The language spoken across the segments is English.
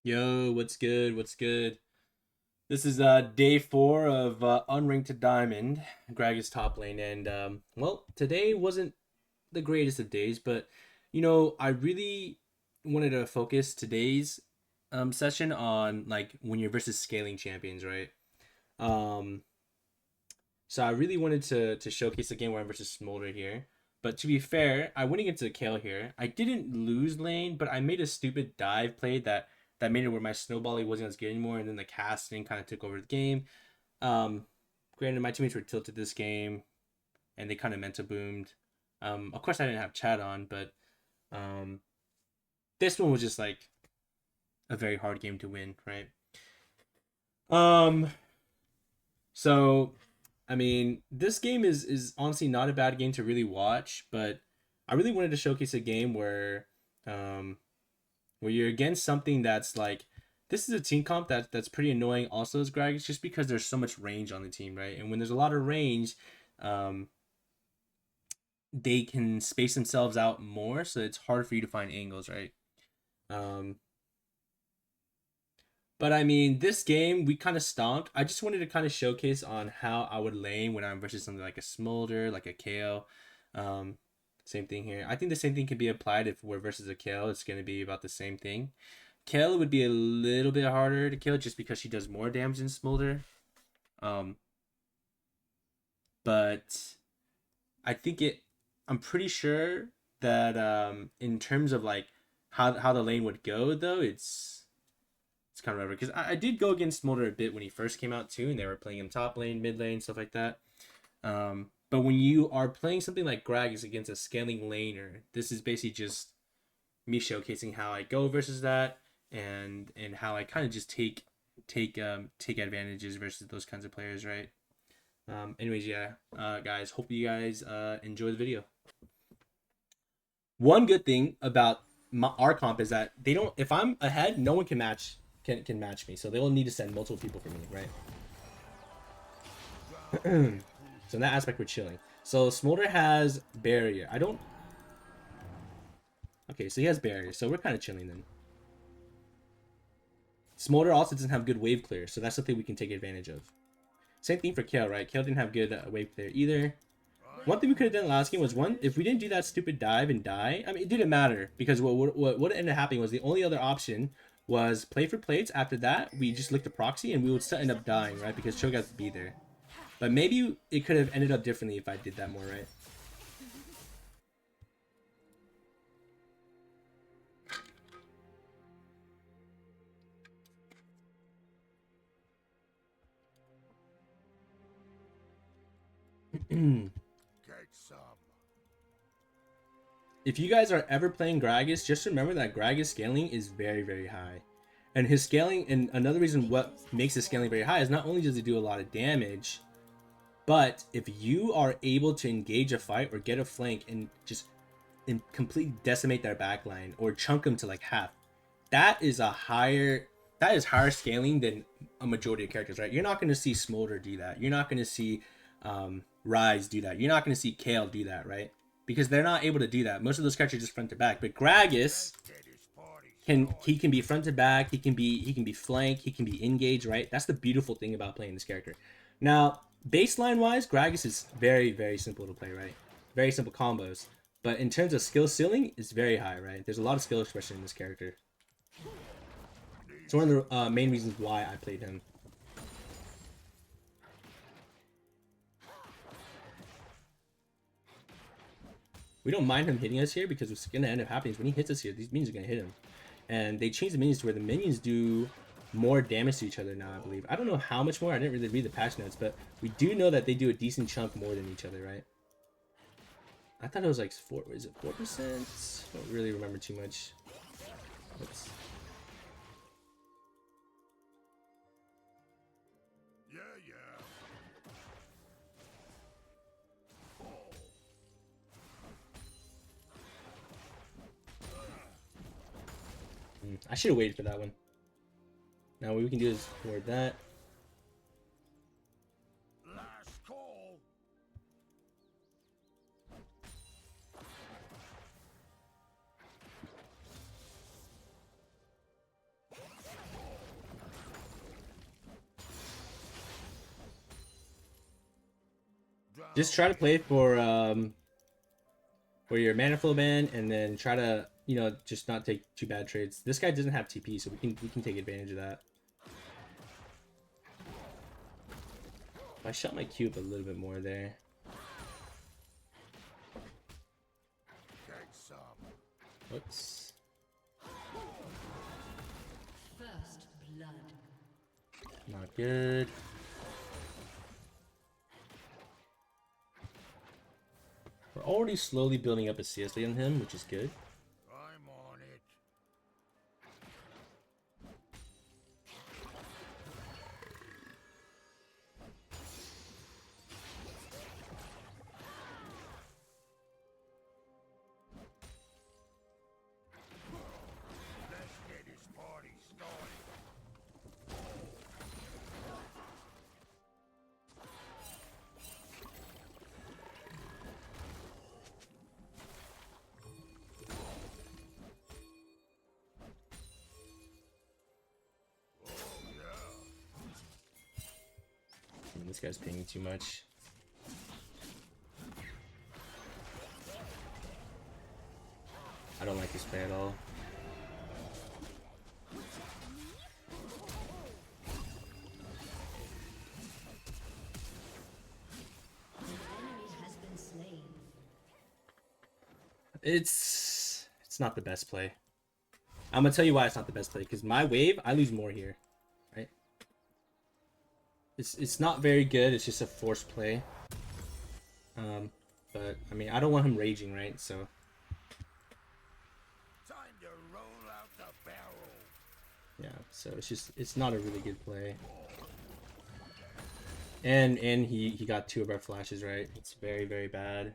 Yo, what's good? What's good? This is day four of unranked to diamond, Gragas top lane, and well, today wasn't the greatest of days, but I really wanted to focus today's session on like when you're versus scaling champions, right? Um, so I really wanted to showcase the game where I'm versus Smolder here. But to be fair, I went against a Kayle here. I didn't lose lane, but I made a stupid dive play that made it where my snowballing wasn't as good anymore, and then the casting kind of took over the game. Um, Granted, my teammates were tilted this game, and they kind of mental boomed. Of course, I didn't have chat on, but um, this one was just like a very hard game to win, right? Um, so I mean, this game is honestly not a bad game to really watch, but I really wanted to showcase a game um where you're against something that's like this is a team comp that's pretty annoying also as Gragas just because there's so much range on the team, right? And when there's a lot of range, um they can space themselves out more, so it's hard for you to find angles, right? Um but I mean, this game we kind of stomped. I just wanted to kind of showcase on how I would lane when I'm versus something like a Smolder, like a Kayle. Um, Same thing here. I think the same thing can be applied if we're versus a Kayle. It's going to be about the same thing. Kayle would be a little bit harder to kill just because she does more damage than Smolder. Um, but I think it. I'm pretty sure that in terms of like how the lane would go though, it's kind of whatever because I did go against Smolder a bit when he first came out too, and they were playing him top lane, mid lane, stuff like that. But when you are playing something like Gragas against a scaling laner, this is basically just me showcasing how I go versus that, and how I kind of just take advantages versus those kinds of players, right? Anyways, yeah, guys, hope you guys enjoy the video. One good thing about our comp is that they don't. If I'm ahead, no one can match me. So they will need to send multiple people for me, right? So in that aspect, we're chilling. So Smolder has barrier. I don't. Okay, so he has barrier. So we're kind of chilling then. Smolder also doesn't have good wave clear, so that's something we can take advantage of. Same thing for Kayle, right? Kayle didn't have good wave clear either. One thing we could have done last game was if we didn't do that stupid dive and die. I mean, it didn't matter because what ended up happening was the only other option was play for plates. After that, we just licked the proxy and we would still end up dying, right? Because Cho'Gath would be there. But maybe it could have ended up differently if I did that more, right? If you guys are ever playing Gragas, just remember that Gragas scaling is very, very high. And his scaling, and another reason what makes his scaling very high is not only does he do a lot of damage, but if you are able to engage a fight or get a flank and completely decimate their backline or chunk them to like half, that is higher scaling than a majority of characters, right? You're not going to see Smolder do that. You're not going to see Rise do that. You're not going to see Kayle do that, right? Because they're not able to do that. Most of those characters are just front to back. But Gragas can be front to back. He can be flank. He can be engaged, right? That's the beautiful thing about playing this character. Now, baseline wise, Gragas is very, very simple to play, right? Very simple combos. But in terms of skill ceiling, it's very high, right? There's a lot of skill expression in this character. It's one of the main reasons why I played him. We don't mind him hitting us here because what's going to end up happening is when he hits us here, these minions are going to hit him. And they changed the minions to where the minions do more damage to each other now, I believe. I don't know how much more. I didn't really read the patch notes, but we do know that they do a decent chunk more than each other, right? I thought it was like 4, is it 4%? I don't really remember too much. Oops. I should have waited for that one. Now what we can do is ward that. Just try to play for your mana flow ban, and then try to, you know, just not take too bad trades. This guy doesn't have TP, so we can take advantage of that. I shot my cube a little bit more there. Whoops. First blood. Not good. We're already slowly building up a CS lead on him, which is good. I'm on it. Let's get this party started. This guy's pinging too much. I don't like this play at all. It's not the best play. I'm gonna tell you why it's not the best play. Because my wave, I lose more here, right? It's not very good. It's just a forced play. But I mean, I don't want him raging, right? So Time to roll out the barrel. yeah. So it's not a really good play. And he got 2 of our flashes, right? It's very, very bad.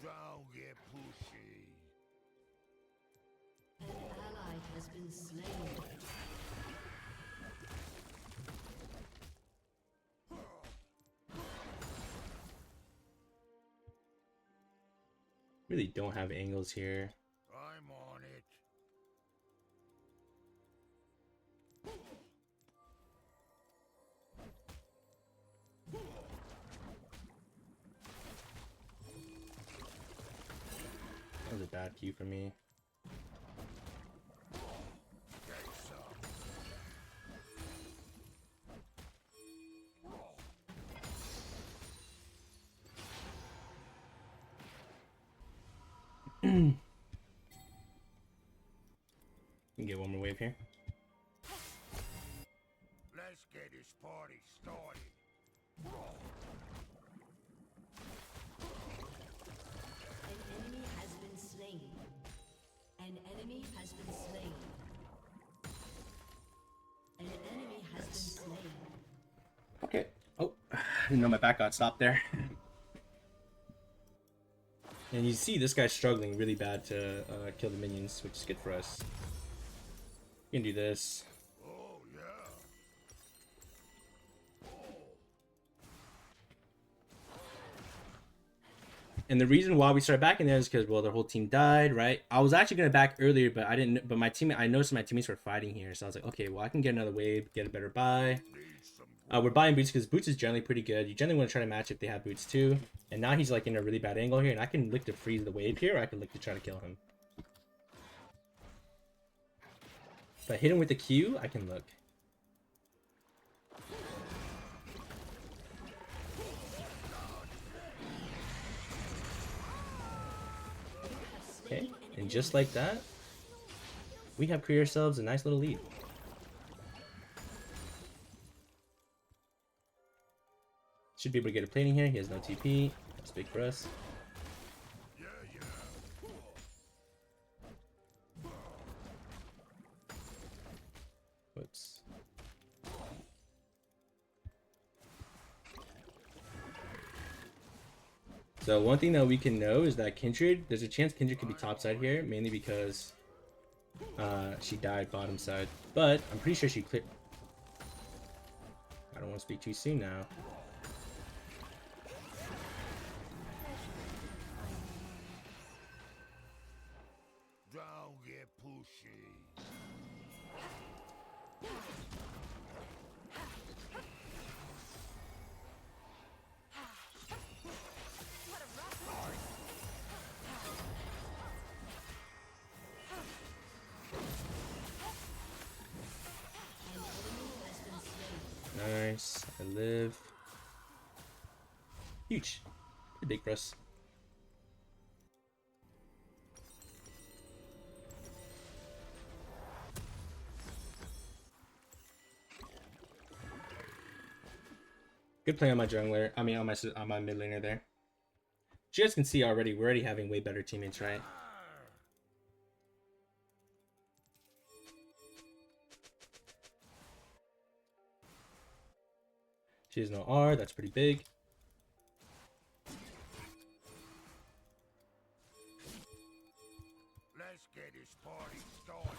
Don't get pushy. An ally has been slain. Really don't have angles here. I'm on it. That was a bad cue for me. Get some. We can get one more wave here. Let's get this party started. An enemy has been slain. An enemy has been slain. An enemy has been slain. Okay. Oh, I didn't know my back got stopped there. And you see this guy's struggling really bad to kill the minions, which is good for us. You can do this. Oh, yeah. And the reason why we started backing there is because, well, their whole team died, right? I was actually gonna back earlier, but I didn't. But my team, I noticed my teammates were fighting here, so I was like, okay, well, I can get another wave, get a better buy. Need some We're buying boots because boots is generally pretty good. You generally want to try to match if they have boots too. And now he's like in a really bad angle here, and I can look to freeze the wave here, or I can look to try to kill him. If I hit him with the Q, I can look. Okay, and just like that, we have created ourselves a nice little lead. Should be able to get a plating here. He has no TP. That's big for us. Yeah, yeah. Whoops. So one thing that we can know is that Kindred, there's a chance Kindred could be topside here, mainly because She died bottom side, but I'm pretty sure she cleared. I don't want to speak too soon now. Don't get pushy. Nice. I live. Huge. Pretty big for us. Good play on my jungler. I mean, on my mid laner there. As you guys can see already, we're already having way better teammates, right? She has no R. That's pretty big. Let's get this party started.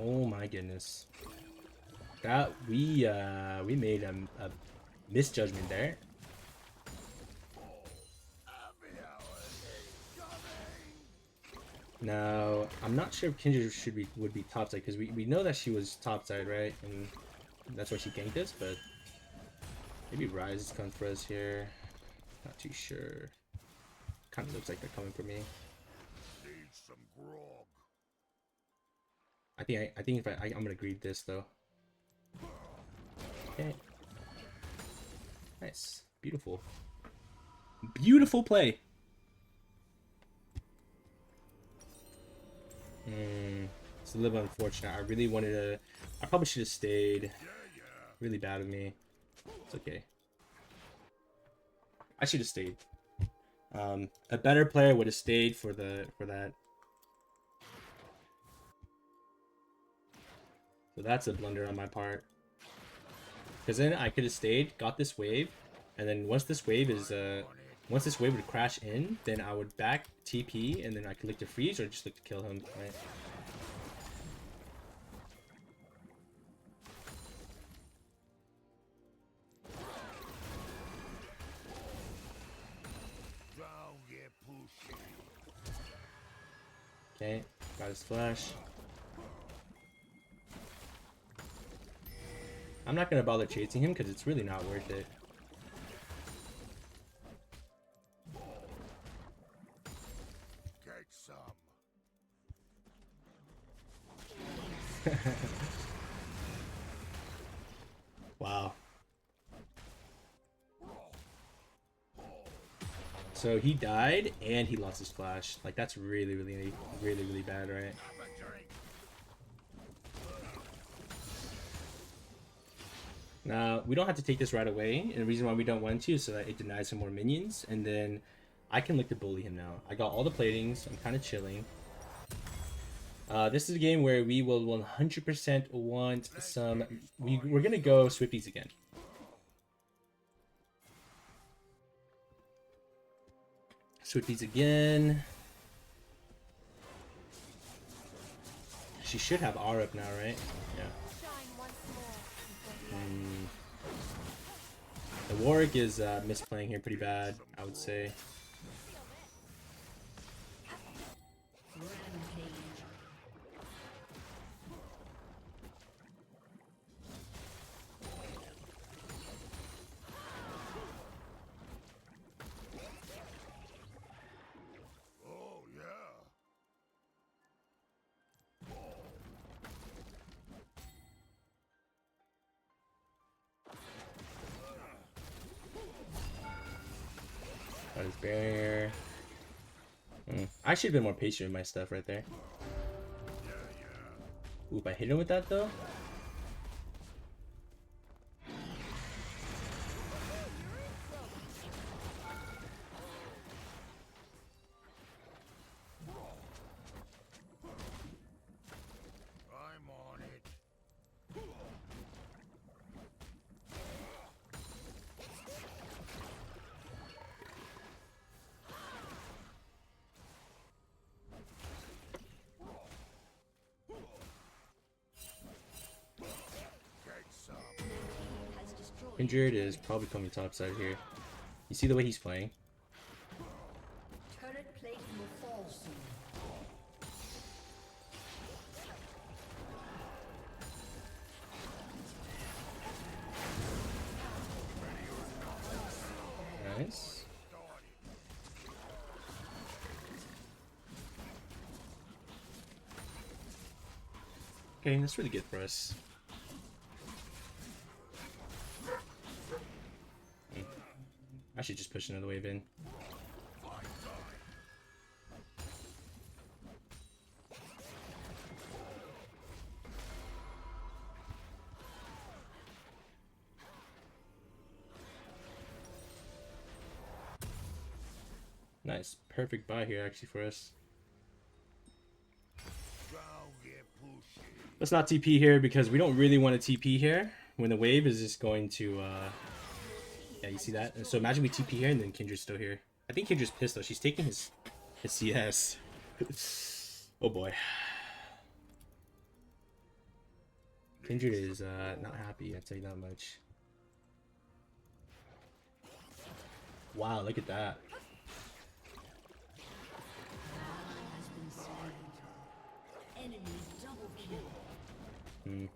Oh my goodness. That we made a misjudgment there. Now I'm not sure if Kindred would be topside because we know that she was topside, right? And that's why she ganked us, but maybe Rise is coming for us here. Not too sure. Kind of looks like they're coming for me. Need some grog. I think if I'm gonna greed this though. Okay. Nice. Beautiful. Beautiful play. It's a little unfortunate. I really wanted to. I probably should have stayed. Really bad of me. It's okay. I should have stayed. A better player would have stayed for that. So that's a blunder on my part. Because then I could have stayed, got this wave, and then once this wave would crash in, then I would back TP, and then I could look to freeze or just look to kill him. Right? Don't get pushy. Okay, got his flash. I'm not gonna bother chasing him because it's really not worth it. Get some. Wow. So he died and he lost his flash. Like that's really bad, right? Have a drink. Now, we don't have to take this right away, and the reason why we don't want to is so that it denies him more minions, and then I can look to bully him now. I got all the platings, I'm kind of chilling. This is a game where we will 100% want some... We're going to go Swifties again. Swifties again. She should have R up now, right? Yeah. The Warwick is misplaying here pretty bad, I would say. Oh, yeah. Got his barrier. I should have been more patient with my stuff right there. Ooh, if I hit him with that though. Injured is probably coming topside here. You see the way he's playing? Turret plate will fall soon. Nice. Okay, that's really good for us. I should just push another wave in. Nice, perfect buy here actually for us. Let's not TP here because we don't really want to TP here when the wave is just going to yeah, you see that? And so imagine we TP here and then Kindred's still here. I think Kindred's pissed though. She's taking his CS. Oh boy. Kindred is not happy, I'll tell you that much. Wow, look at that. Has been slain. Enemy double kill. Hmm.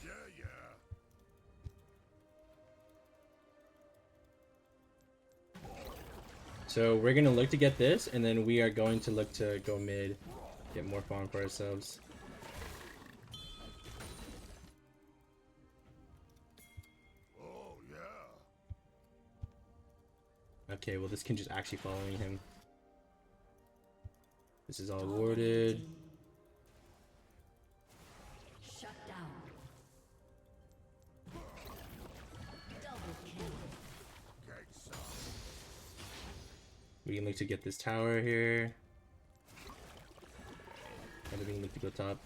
Yeah. So we're gonna look to get this, and then we are going to look to go mid, get more farm for ourselves. Oh, yeah. Okay, well this Kindred's actually following him. This is all warded. Shut down. Double kill. Get some. We can look to get this tower here. And we can look to go top.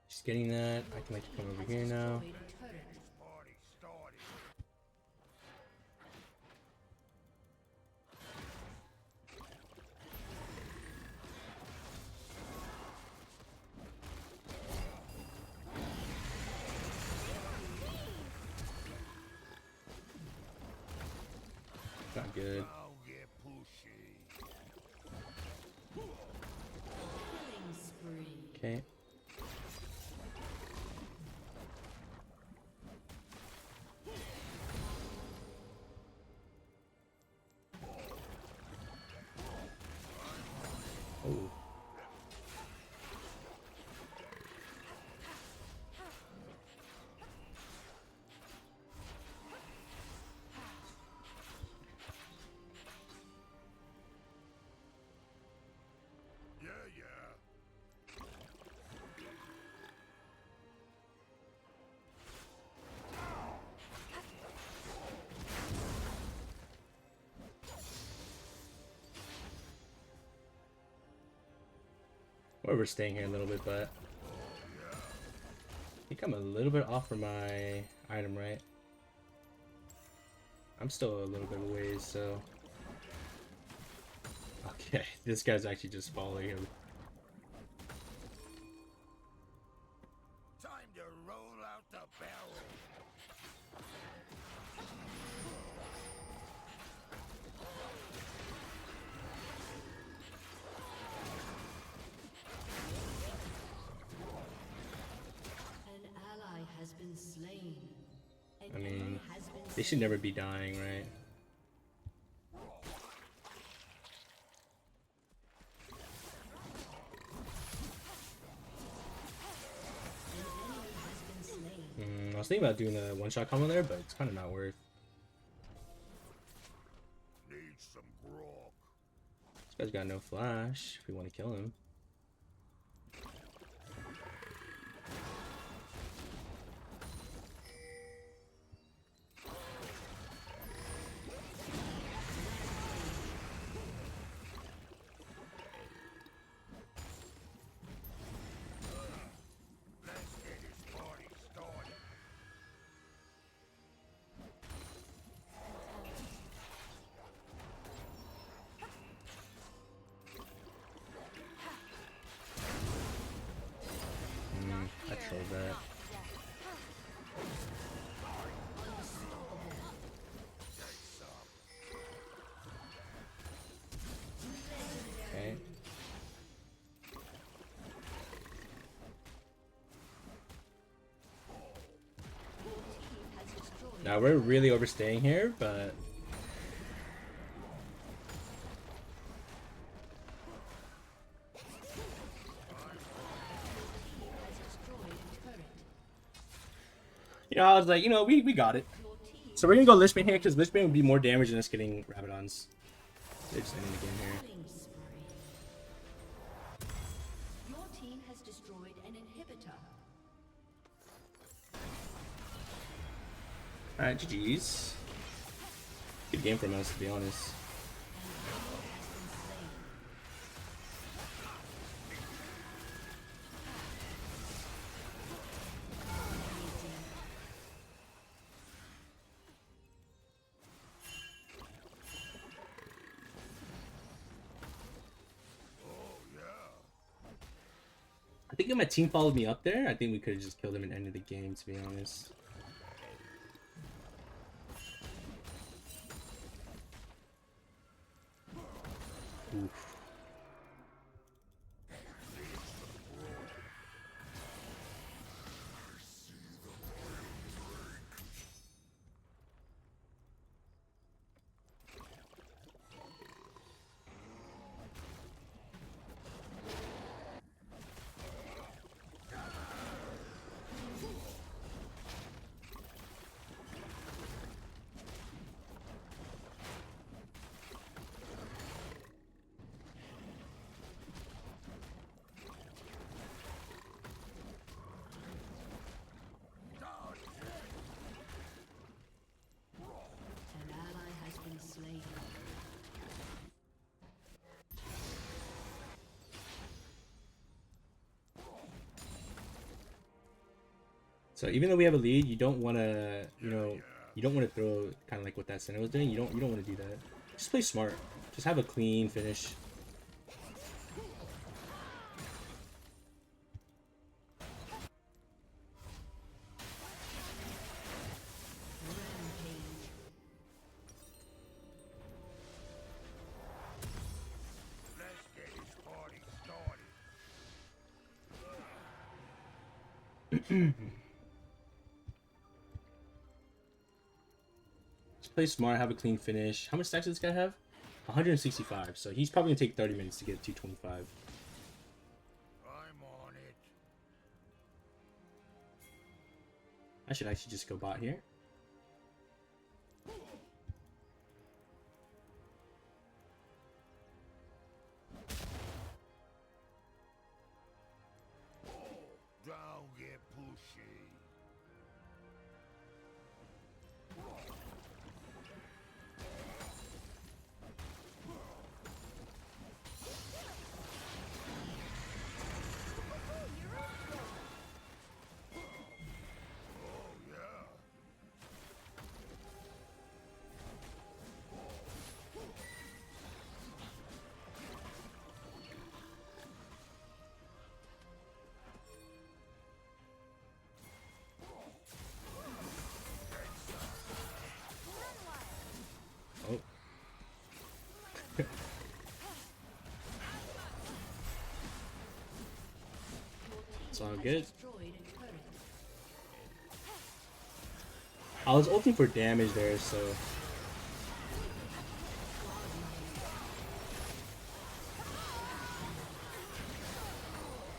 Just getting that. I can like come over here now. Destroyed a turret. Party started. Not good. Now get pushy. Killing spree. Okay. Oh. Yeah. Or we're staying here a little bit, but I think I'm a little bit off for my item, right? I'm still a little bit away, so. Okay, this guy's actually just following him. Time to roll out the barrel. An ally has been slain. An I mean, enemy has been they should never be dying, right? I was thinking about doing a one-shot combo there, but it's kind of not worth. Need some grog. This guy's got no flash if we want to kill him. Let's get this party started. Now we're really overstaying here, but you know, I was like, you know, we got it. So we're gonna go Lisping here because Lisping would be more damage than us getting Rabadons. They're just ending the game here. Killing spree. Your team has destroyed an inhibitor. Alright, GG's. Good game from us, to be honest. I think if my team followed me up there, I think we could have just killed him and ended the game, to be honest. Oof. An ally has been slain. So even though we have a lead, you don't want to, you know, you don't want to throw kind of like what that center was doing. You don't want to do that. Just play smart. Just have a clean finish. Rampage. Let's get this party started. Just play smart. Have a clean finish. How much stacks does this guy have? 165. So he's probably gonna take 30 minutes to get 225. I'm on it. I should actually just go bot here. Don't get pushy. Oh yeah. Oh. It's all good. Destroyed a turret. I was ulting for damage there, so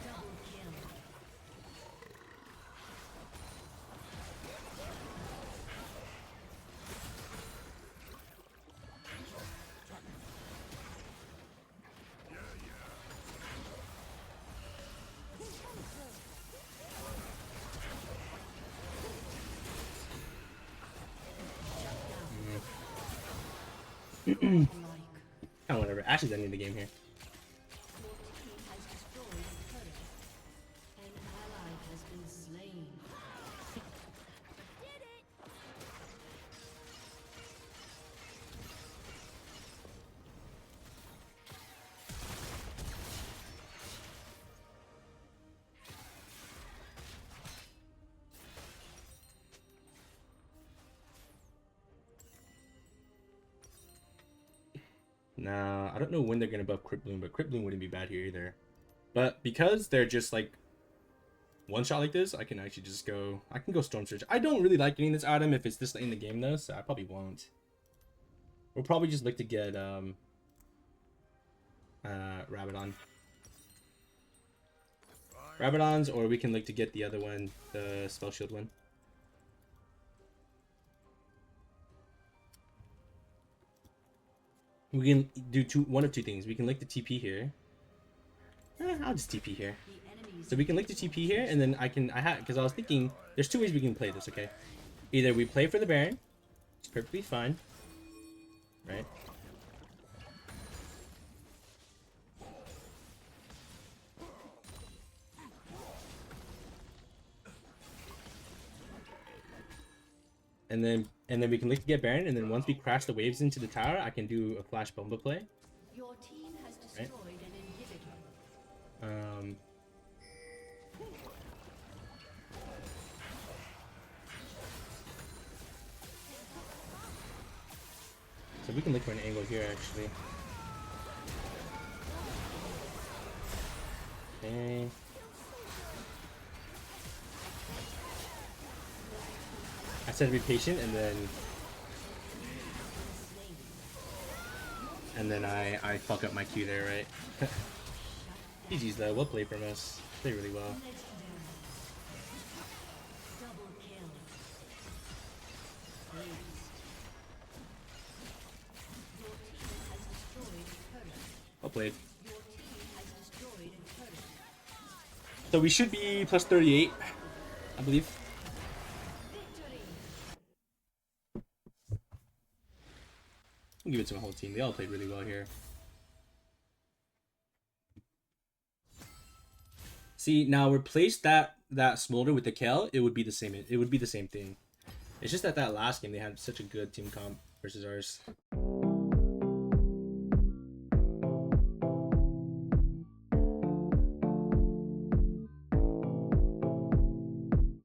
Double kill. Like kind of whatever. Ash is ending the game here. your team has destroyed a turret. An ally has been slain. Did it! Nah, I don't know when they're gonna buff Crypt Bloom, but Crypt Bloom wouldn't be bad here either. But because they're just like one shot like this, I can actually just go. I can go Storm Surge. I don't really like getting this item if it's this late in the game though, so I probably won't. We'll probably just look to get Rabadon. Rabadons, or we can look to get the other one, the Spell Shield one. We can do one of two things. We can lick the TP here. I'll just TP here. So we can lick the TP here, and then because I was thinking, there's two ways we can play this, okay? Either we play for the Baron, it's perfectly fine, right? And then we can lick to get Baron, and then once we crash the waves into the tower, I can do a flash bomba play. Your team has destroyed an inhibitor. So we can look for an angle here, actually. Okay. I said to be patient, and then I fuck up my Q there, right? GG's though, well played from us. Played really well. Double kill. Your team has destroyed a turret. Well played. Your team has destroyed a turret. So we should be plus 38, I believe. Victory. I'll give it to my whole team. They all played really well here. See, now replace that Smolder with the Kayle, it would be the same. It would be the same thing. It's just that last game they had such a good team comp versus ours.